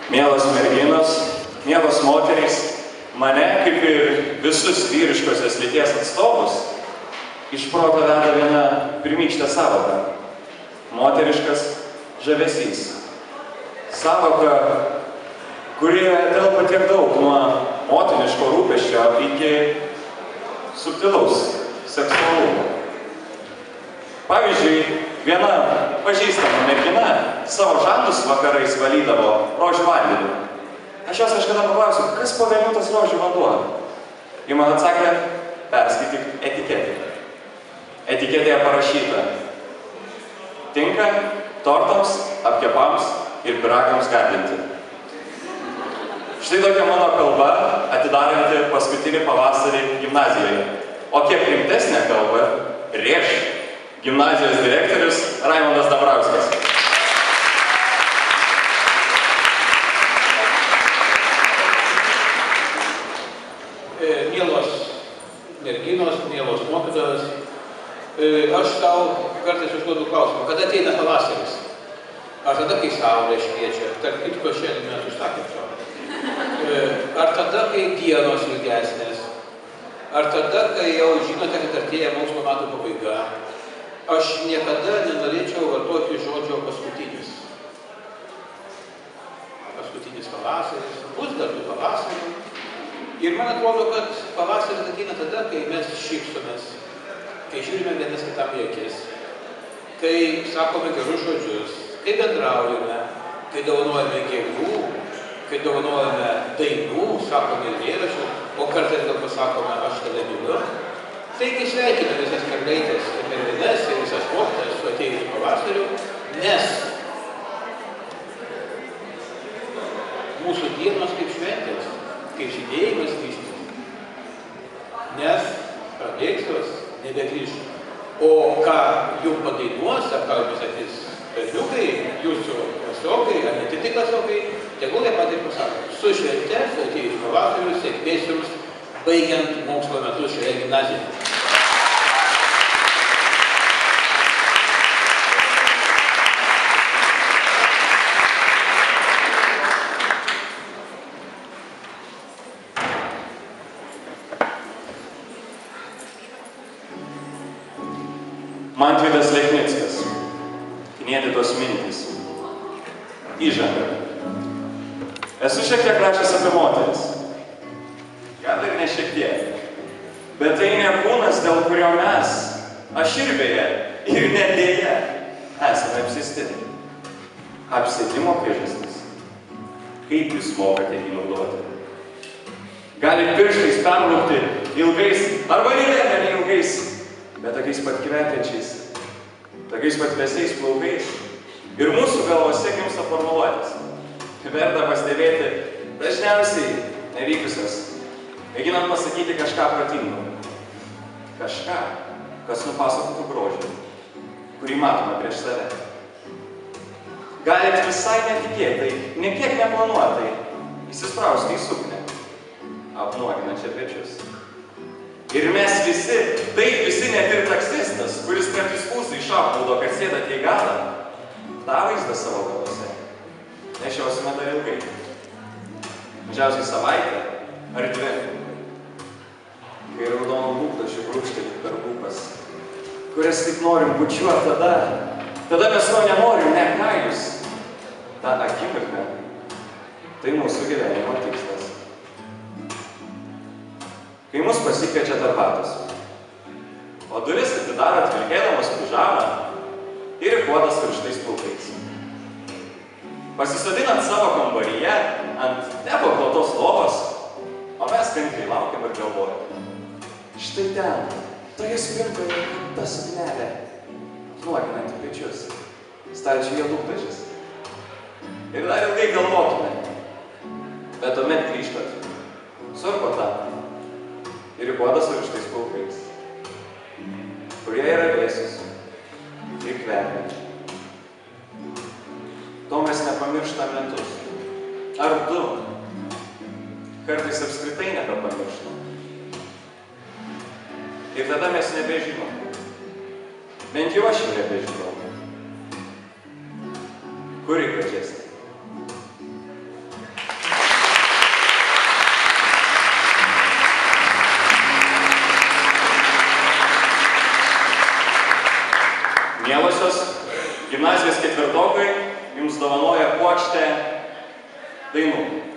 Mielos merginos, mielos moterys, mane, kaip ir visus vyriškosios lyties atstovus, iš proto veda viena pirmykštė sąvoka – moteriškas žavesys. Sąvoka, kurioje telpa tiek daug nuo motiniško rūpesčio iki subtilaus seksualumo. Pavyzdžiui, viena pažįstama mergina savo žandus vakarais valydavo rožių vandeniu. Aš jos kažkada paklausiau, kas po velnių tas rožių vanduo? Ji man atsakė, perskaityk etiketę. Etiketėje parašyta: tinka tortams, apkepams ir pyragams gardinti. Štai tokia mano kalba, atidaranti paskutinį pavasarį gimnazijoje. O kiek rimtesnė kalba rėš gimnazijos direktorius Raimondas Dambrauskas. Mielos merginos, mielos mokytojos, aš tau kartais užduodu klausimą, kada ateina pavasaris? Ar tada, kai saulė šviečia? Tarp kitko šiandien mes užsakėm to. Ar tada, kai dienos ilgesnės? Ar tada, kai jau žinote, kad artėja mokslo metų pabaiga? Aš niekada nenorėčiau vartoti žodžio paskutinis. Paskutinis pavasaris, bus dar tų pavasarių. Ir man atrodo, kad pavasaris ateina tada, kai mes šypsomės, kai žiūrime vienas kitam į akis, kai sakome gerus žodžius, kai bendraujame, kai dovanojame gėlių, kai dovanojame dainų, sakome eilėraščių, o kartais gal pasakome aš tave myliu. Taigi sveikinu visas mergaitės ir merginas ir visas mokytojas su atėjusiu pavasariu, nes mūsų dienos kaip šventės, kaip žydėjimas vystytis, nes prabėgsios nebegrįš. O ką jums padainuos, ar ką jums sakys berniukai, jūsų klasiokai, ar ne tik klasiokai, tegul jie patys pasako. Su švente, su atėjusiu pavasariu, sėkmės jums baigiant mokslo metus šioje gimnazijoje. Mantvydas Lechnickas. Knietitos mintys. Įžanga. Esu šiek tiek rašęs apie moteris. Gal ir ne šiek tiek. Bet tai ne kūnas, dėl kurio mes, aš ir beje, ir ne dėja, esame apsėsti. Apsėdimo priežastis. Kaip jūs mokate jį naudoti? Galite pirštais perlūkti ilgais, arba ne ilgais, bet tokiais pat kvepiančiais, tokiais pat vėsiais plaukais. Ir mūsų galvose gimsta formuluotės. Verta pastebėti dažniausiai nevykusios, mėginant pasakyti kažką protingo. Kažką, kas nupasakotų grožį, kurį matome prieš save. Galite visai netikėtai, nekiek neplanuotai, įsisprausti į suknę, apnuoginančią pečius. Ir mes visi, taip visi net ir taksistas, kuris kartais pūsų iš apmaudo, kad sėdate į galą, tą vaizdą savo galvose nešiosime dar ilgai. Mažiausiai savaitę ar dvi. Kai raudono lūpdažių brūkšteli per lūpas, kurias taip norim bučiuoti tada mes to nenorim, ne ką jūs. Ta akimirka, tai mūsų gyvenimo tikslas. Kai mus pasikviečia arbatos, o duris atidarot vilkėdamas pižamą ir įkuotas karštais plaukais. Pasisodinant savo kambaryje ant nepaklautos lovos, o mes kantriai laukiam ir galvojam. Štai ten, toje spintoje ta suknelė, nuoginanti pečius, stalčiuje lūpdažis. Ir dar ilgai galvotume, bet tuomet grįžtat su arbata ir įkuotas karštais plaukais, kurie yra vėsūs ir kvepia. To mes nepamirštam metus. Ar du. Kartais apskritai nebepamirštam. Ir tada mes nebežinom. Bent jau aš jau nebežinau. Kuri gražesnė? Mielosios gimnazijos ketvirtokai jums dovanoja puokštę dainų.